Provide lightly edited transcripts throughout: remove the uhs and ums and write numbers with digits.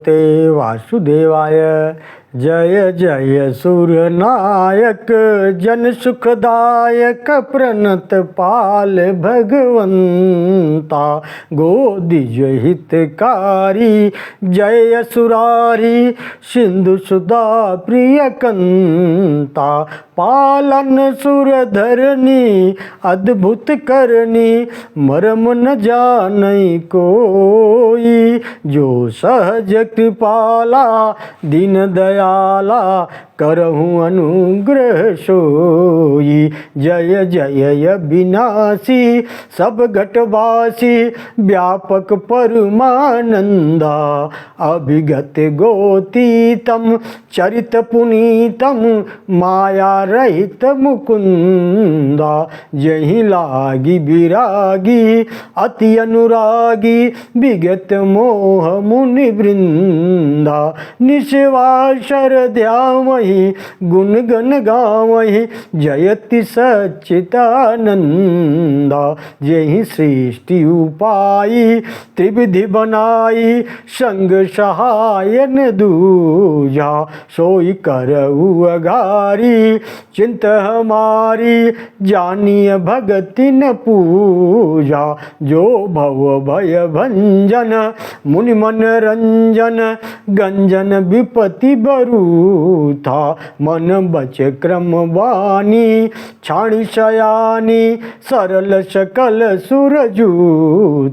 ते वासुदेवाय। जय जय सूर्यनायक जन सुखदायक प्रणत पाल भगवंता। गोदिज हितकारी जय सुरारी सिंधु सुधा प्रिय कंता। पालन सुरधरनी अद्भुत करनी मरम न जानई कोई। जो सहज कृपाला दीन दयाला करहूँ अनुग्रह सोई। जय जय अविनाशी सब घटवासी व्यापक परमानंदा। अभिगत गोतीतम चरित पुनीतम माया रहित मुकुंदा। जहि लागी विरागी अति अनुरागी विगत मोह मुनि वृंदा। निशिवाशर ध्यामहि गुण गण गावहि जयति सच्चिदानंदा। जहि सृष्टि उपाई त्रिविधि बनाई संग सहायन दूजा। सोई करऊ अगारी चिंत हमारी जानिय भगति न पूजा। जो भव भय भंजन मुनि मन रंजन गंजन विपति बरू था। मन बच क्रम वाणी छाणी शयानी सरल सकल सुरजू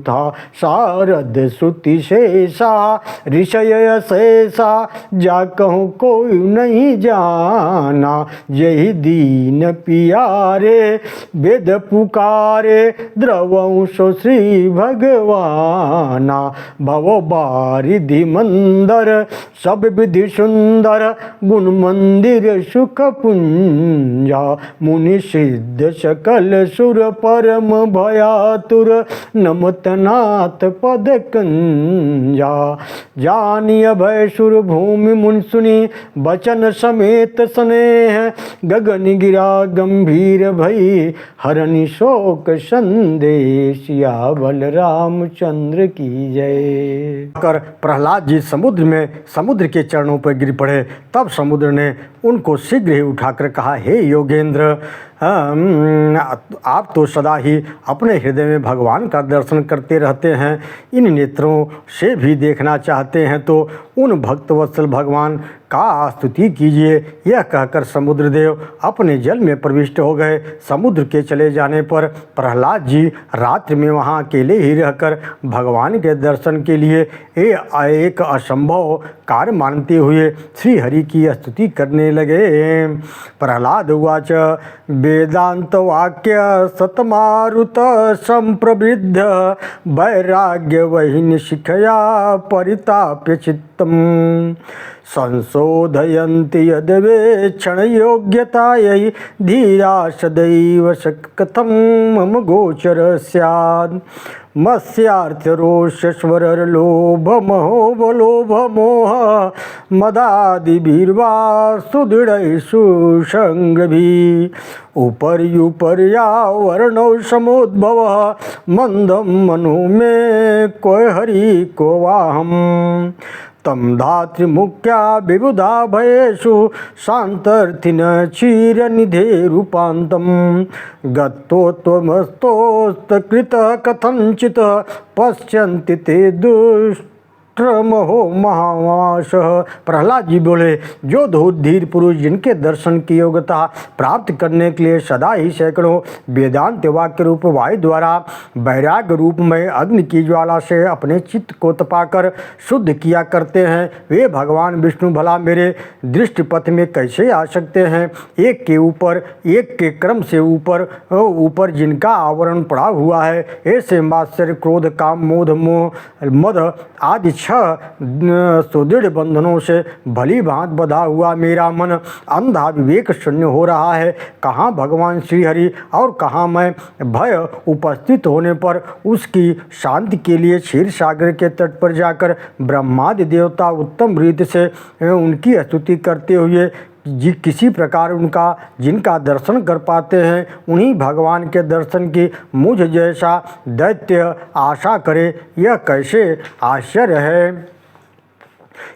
था। शारद श्रुति शेषा ऋषय शेषा जा कहूँ कोई नहीं जाना। यही दीन पियारे वेद पुकारे द्रवंशो श्री भगवाना। भव बारिधि मंदर सब विधि सुंदर गुण मंदिर सुख पुंजा। मुनि सिद्ध सकल सुर परम भयातुर नमत नाथ पद कंजा। जानिय भय सुर भूमि मुनि सुनी बचन समेत स्नेह गगन गिरा गंभीर भई हरनि शोक संदेश। या बलरामचंद्र की जय। कर प्रहलाद जी समुद्र के चरणों पर गिर पड़े। तब समुद्र ने उनको शीघ्र ही उठाकर कहा, हे योगेंद्र, आप तो सदा ही अपने हृदय में भगवान का दर्शन करते रहते हैं। इन नेत्रों से भी देखना चाहते हैं तो उन भक्तवत्सल भगवान का स्तुति कीजिए। यह कहकर समुद्रदेव अपने जल में प्रविष्ट हो गए। समुद्र के चले जाने पर प्रहलाद जी रात्रि में वहाँ अकेले ही रहकर भगवान के दर्शन के लिए एक असंभव कार्य मानते हुए श्री हरि की स्तुति करने लगे। प्रहलाद उवाच वेदांत वाक्य सतमारुत संप्रवृद्ध वैराग्य वहिन शिखया परिताप्य चित्तम। संशोधयन्ति यद्वेक्षण योग्यतायै धीरा सदैव कथं मम गोचर स्यात्। मत्स्यार्थरोषस्वर लोभ महोबलोभ मोह मदादिभिर्वा सुदृढैषु संगभिः। उपर्युपर्यावरणौ समुद्भवः मंदं मनो मे को हरि को वाहम्। तम धातृमुख्या विबुधा भयेषु शान्तर्थिन क्षीरनिधे रूपान्तं। गतो त्वमस्तोस्तकृतः कथंचित् पश्यन्ति ते दुष्टमहो महावासः। प्रहलाद जी बोले, जो धीर पुरुष जिनके दर्शन की योग्यता प्राप्त करने के लिए सदा ही सैकड़ों वेदांत वाक्य रूप वायु द्वारा वैराग्य रूप में अग्नि की ज्वाला से अपने चित्त को तपाकर शुद्ध किया करते हैं, वे भगवान विष्णु भला मेरे दृष्टि पथ में कैसे आ सकते हैं। एक के ऊपर एक के क्रम से ऊपर जिनका आवरण पड़ा हुआ है, ऐसे मात्सर्य क्रोध काम मोध मोह मद आदि 6 सुदृढ़ बंधनों से भली भांत बधा हुआ मेरा मन अंधा विवेक शून्य हो रहा है। कहाँ भगवान श्री हरि और कहाँ मैं। भय उपस्थित होने पर उसकी शांति के लिए क्षीर सागर के तट पर जाकर ब्रह्मादि देवता उत्तम रीति से उनकी स्तुति करते हुए किसी प्रकार जिनका दर्शन कर पाते हैं, उन्हीं भगवान के दर्शन की मुझ जैसा दैत्य आशा करे, यह कैसे आश्चर्य है।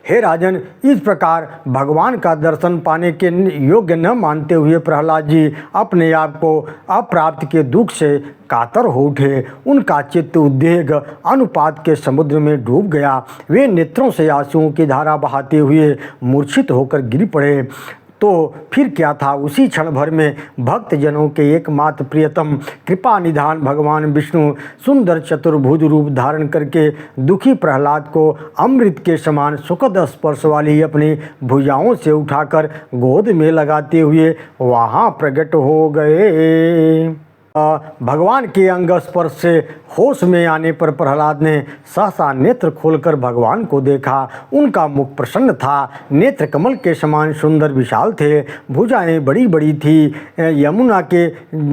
हे राजन, इस प्रकार भगवान का दर्शन पाने के योग्य न मानते हुए प्रहलाद जी अपने आप को अप्राप्त के दुख से कातर हो उठे। उनका चित्त उद्वेग अनुपात के समुद्र में डूब गया। वे नेत्रों से आंसुओं की धारा बहाते हुए मूर्छित होकर गिर पड़े। तो फिर क्या था, उसी क्षण भर में भक्तजनों के एकमात्र प्रियतम कृपा निधान भगवान विष्णु सुंदर चतुर्भुज रूप धारण करके दुखी प्रहलाद को अमृत के समान सुखद स्पर्श वाली अपनी भुजाओं से उठाकर गोद में लगाते हुए वहाँ प्रकट हो गए। भगवान के अंग स्पर्श से होश में आने पर प्रहलाद ने सहसा नेत्र खोलकर भगवान को देखा। उनका मुख प्रसन्न था, नेत्र कमल के समान सुंदर विशाल थे, भुजाएं बड़ी बड़ी थी, यमुना के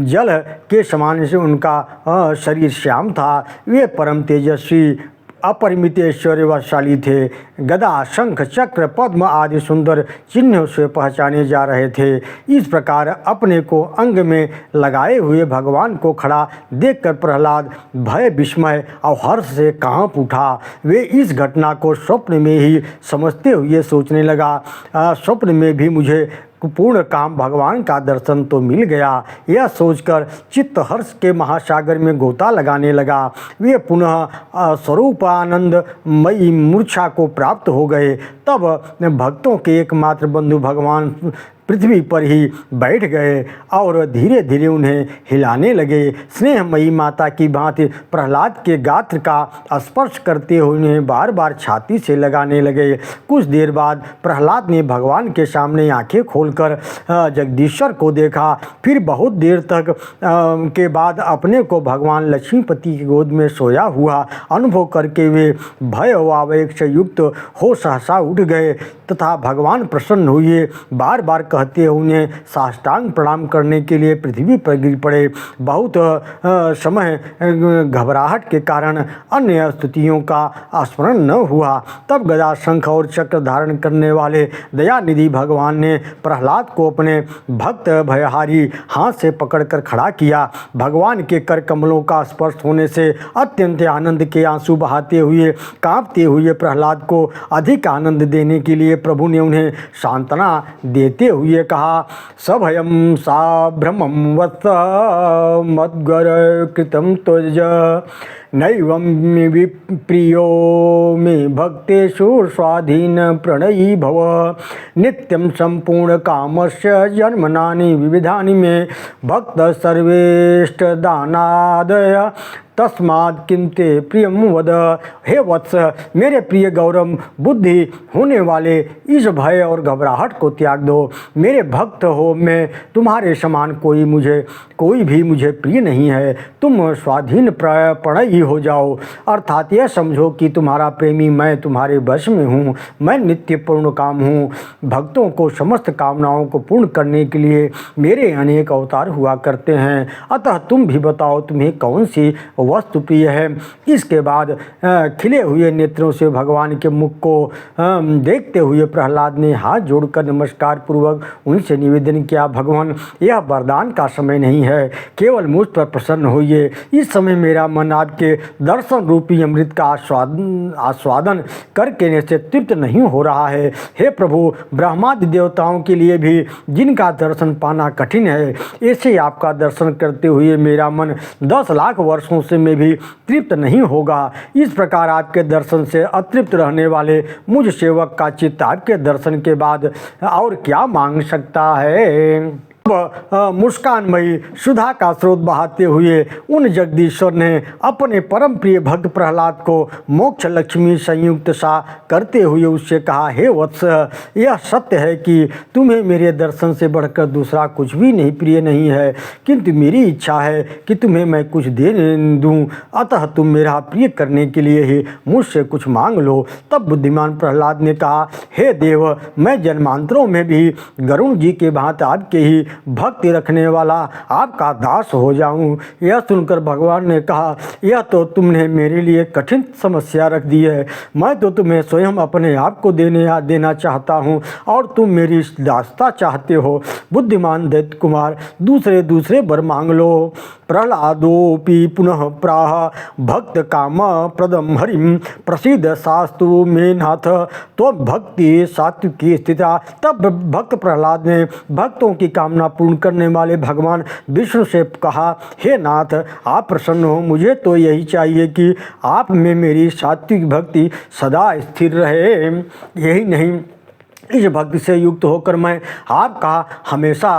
जल के समान से उनका शरीर श्याम था। वे परम तेजस्वी अपरिमित ऐश्वर्यशाली थे। गदा, शंख, चक्र, पद्म आदि सुंदर चिन्हों से पहचाने जा रहे थे। इस प्रकार अपने को अंग में लगाए हुए भगवान को खड़ा देखकर प्रहलाद भय, विस्मय और हर्ष से कांप उठा। वे इस घटना को स्वप्न में ही समझते हुए सोचने लगा, स्वप्न में भी मुझे पूर्ण काम भगवान का दर्शन तो मिल गया। यह सोचकर चित्त हर्ष के महासागर में गोता लगाने लगा। वे पुनः स्वरूपानंद मई मूर्छा को प्राप्त हो गए। तब भक्तों के एकमात्र बंधु भगवान पृथ्वी पर ही बैठ गए और धीरे धीरे उन्हें हिलाने लगे। स्नेहमयी माता की भांति प्रहलाद के गात्र का स्पर्श करते हुए उन्हें बार बार छाती से लगाने लगे। कुछ देर बाद प्रहलाद ने भगवान के सामने आंखें खोलकर जगदीश्वर को देखा। फिर बहुत देर तक के बाद अपने को भगवान लक्ष्मीपति की गोद में सोया हुआ अनुभव करके वे भय व आवेग से युक्त हो सहसा उठ गए तथा भगवान प्रसन्न हुए। बार बार कहते उन्हें साष्टांग प्रणाम करने के लिए पृथ्वी पर गिर पड़े। बहुत समय घबराहट के कारण अन्य स्तुतियों का स्मरण न हुआ। तब गदा, शंख और चक्र धारण करने वाले दयानिधि भगवान ने प्रहलाद को अपने भक्त भयहारी हाथ से पकड़कर खड़ा किया। भगवान के कर कमलों का स्पर्श होने से अत्यंत आनंद के आंसू बहाते हुए कांपते हुए प्रहलाद को अधिक आनंद देने के लिए प्रभु ने उन्हें सांत्वना देते हुए कहा, सभयम सा भ्रमं वत्स मद्गर कृतं त्वज नैवं विप्रियो मे भक्तेषु स्वाधीन प्रणयी भव नित्यं संपूर्ण कामस्य जन्मनानि विविधानि मे भक्त सर्वेष्ट दानादय तस्मात् किंते प्रियम वद। हे वत्स, मेरे प्रिय गौरव बुद्धि होने वाले इस भय और घबराहट को त्याग दो। मेरे भक्त हो, मैं तुम्हारे समान कोई भी मुझे प्रिय नहीं है। तुम स्वाधीन प्रणयी हो जाओ, अर्थात यह समझो कि तुम्हारा प्रेमी मैं तुम्हारे वश में हूँ। मैं नित्य पूर्ण काम हूँ। भक्तों को समस्त कामनाओं को पूर्ण करने के लिए मेरे अनेक अवतार हुआ करते हैं। अतः तुम भी बताओ, तुम्हें कौन सी वस्तु प्रिय है। इसके बाद खिले हुए नेत्रों से भगवान के मुख को देखते हुए प्रहलाद ने हाथ जोड़कर नमस्कार पूर्वक उनसे निवेदन किया, भगवान, यह वरदान का समय नहीं है, केवल मुझ पर प्रसन्न होइए। इस समय मेरा मन आपके दर्शन रूपी अमृत का आस्वादन करके से तृप्त नहीं हो रहा है। हे प्रभु, ब्रह्मादि देवताओं के लिए भी जिनका दर्शन पाना कठिन है, ऐसे आपका दर्शन करते हुए मेरा मन 10 लाख वर्षों से में भी तृप्त नहीं होगा। इस प्रकार आपके दर्शन से अतृप्त रहने वाले मुझ सेवक का चित्त आपके दर्शन के बाद और क्या मांग सकता है। मुस्कानमयी सुधा का स्रोत बहाते हुए उन जगदीश्वर ने अपने परम प्रिय भक्त प्रहलाद को मोक्ष लक्ष्मी संयुक्त सा करते हुए उससे कहा, हे वत्स, यह सत्य है कि तुम्हें मेरे दर्शन से बढ़कर दूसरा कुछ भी नहीं प्रिय नहीं है, किंतु मेरी इच्छा है कि तुम्हें मैं कुछ दे दूं। अतः तुम मेरा प्रिय करने के लिए ही मुझसे कुछ मांग लो। तब बुद्धिमान प्रहलाद ने कहा, हे देव, मैं जन्मांतरों में भी गरुण जी के भांति आपके ही भक्ति रखने वाला आपका दास हो जाऊं। यह सुनकर भगवान ने कहा, यह तो तुमने मेरे लिए कठिन समस्या रख दी है। मैं तो तुम्हें स्वयं अपने आप को देना चाहता हूँ और तुम मेरी दासता चाहते हो। बुद्धिमान दैत्य कुमार, दूसरे वर मांग लो। प्रहलादोपि पुनः प्राह भक्त काम प्रदम हरिम प्रसिद्ध शास्तु में नाथ तो भक्ति सात्विकी स्थिता। तब भक्त प्रहलाद ने भक्तों की कामना पूर्ण करने वाले भगवान विष्णु से कहा, हे नाथ, आप प्रसन्न हो। मुझे तो यही चाहिए कि आप में मेरी सात्विक भक्ति सदा स्थिर रहे। यही नहीं, इस भक्ति से युक्त होकर मैं आपका हमेशा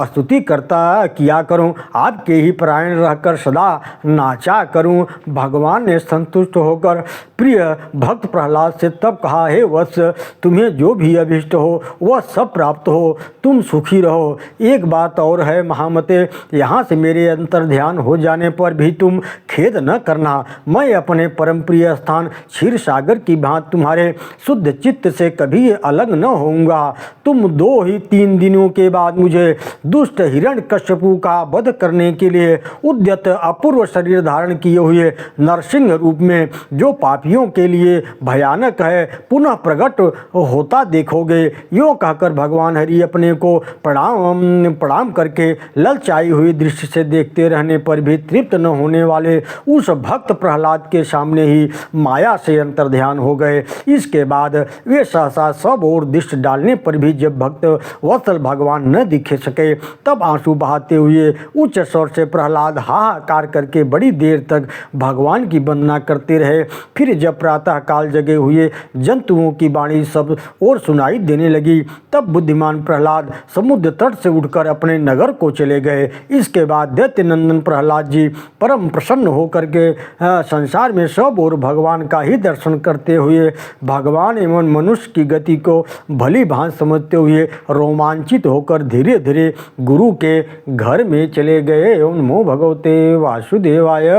स्तुति करता किया करूं, आपके ही परायण रहकर सदा नाचा करूं। भगवान ने संतुष्ट होकर प्रिय भक्त प्रहलाद से तब कहा, हे वत्स, तुम्हें जो भी अभिष्ट हो वह सब प्राप्त हो, तुम सुखी रहो। एक बात और है महामते, यहाँ से मेरे अंतर ध्यान हो जाने पर भी तुम खेद न करना। मैं अपने परम प्रिय स्थान क्षीर सागर की भांति तुम्हारे शुद्ध चित्त से कभी अलग न होऊंगा। तुम 2-3 दिनों के बाद मुझे दुष्ट हिरण्यकश्यपु का वध करने के लिए उद्यत अपूर्व शरीर धारण किए हुए नरसिंह रूप में, जो पापियों के लिए भयानक है, पुनः प्रकट होता देखोगे। यूँ कहकर भगवान हरि अपने को प्रणाम करके ललचाई हुई दृष्टि से देखते रहने पर भी तृप्त न होने वाले उस भक्त प्रहलाद के सामने ही माया से अंतर्ध्यान हो गए। इसके बाद वे सहसा सब और दृष्टि डालने पर भी जब भक्त वत्सल भगवान न दिखे सके, तब आंसू बहाते हुए उच्च स्वर से प्रहलाद हाहाकार करके बड़ी देर तक भगवान की वंदना करते रहे। फिर जब प्रातः काल जगे हुए जंतुओं की वाणी सब और सुनाई देने लगी, तब बुद्धिमान प्रहलाद समुद्र तट से उठकर अपने नगर को चले गए। इसके बाद दैत्य नंदन प्रहलाद जी परम प्रसन्न होकर के संसार में सब और भगवान का ही दर्शन करते हुए भगवान एवं मनुष्य की गति को भली भांति समझते हुए रोमांचित होकर धीरे धीरे गुरु के घर में चले गए। ओम नमो भगवते वासुदेवाय।